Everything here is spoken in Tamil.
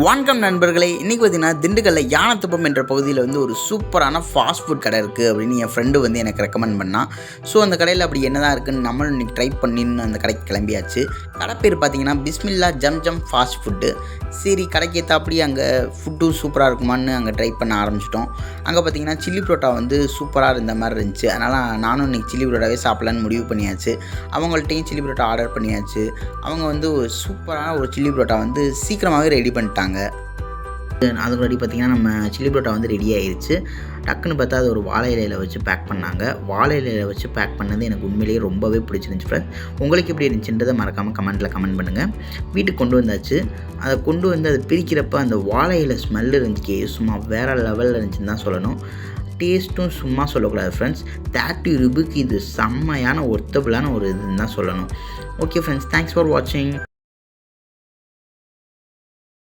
வணக்கம் நண்பர்களே, இன்றைக்கி பார்த்தீங்கன்னா திண்டுக்கல்லில் யானத்துப்பம் என்ற பகுதியில் வந்து ஒரு சூப்பரான ஃபாஸ்ட் ஃபுட் கடை இருக்குது அப்படின்னு என் ஃப்ரெண்டு வந்து எனக்கு ரெக்கமெண்ட் பண்ணான். ஸோ அந்த கடையில் அப்படி என்ன தான் இருக்குதுன்னு நம்மளும் இன்றைக்கி ட்ரை பண்ணின்னு அந்த கடைக்கு கிளம்பியாச்சு. கடை பேர் பார்த்தீங்கன்னா பிஸ்மில்லா ஜம் ஃபாஸ்ட் ஃபுட்டு. சரி, கடைக்கு ஏற்றாப்படி அங்கே ஃபுட்டும் சூப்பராக இருக்குமான்னு அங்கே ட்ரை பண்ண ஆரம்பிச்சிட்டோம். அங்கே பார்த்தீங்கன்னா சில்லி புரோட்டா வந்து சூப்பராக இருந்த மாதிரி இருந்துச்சு. அதனால் நானும் இன்றைக்கி சில்லி புரோட்டாவே சாப்பிட்லான்னு முடிவு பண்ணியாச்சு. அவங்கள்ட்டையும் சில்லி புரோட்டா ஆர்டர் பண்ணியாச்சு. அவங்க வந்து ஒரு சூப்பரான ஒரு சில்லி புரோட்டா வந்து சீக்கிரமாகவே ரெடி பண்ணிட்டாங்க. அதுக்கு முன்னாடி பார்த்திங்கன்னா நம்ம சில்லி புரோட்டா வந்து ரெடி ஆகிடுச்சு. டக்குன்னு பார்த்தா அது ஒரு வாழை இலையில் வச்சு பேக் பண்ணாங்க. வாழை இலையில் வச்சு பேக் பண்ணது எனக்கு உண்மையிலேயே ரொம்பவே பிடிச்சிருந்துச்சு ஃப்ரெண்ட்ஸ். உங்களுக்கு எப்படி இருந்துச்சுன்றதை மறக்காமல் கமெண்ட் பண்ணுங்கள். வீட்டுக்கு கொண்டு வந்தாச்சு. அதை கொண்டு வந்து அதை பிரிக்கிறப்ப அந்த வாழை இலை ஸ்மெல் இருந்துச்சு, சும்மா வேறு லெவலில் இருந்துச்சுன்னு தான் சொல்லணும். டேஸ்ட்டும் சும்மா சொல்லக்கூடாது ஃப்ரெண்ட்ஸ். 30 ரூபாய்க்கு இது செம்மையான ஒர்த்தபுளான ஒரு இதுன்னு தான் சொல்லணும். ஓகே ஃப்ரெண்ட்ஸ், தேங்க்ஸ் ஃபார் வாட்சிங்.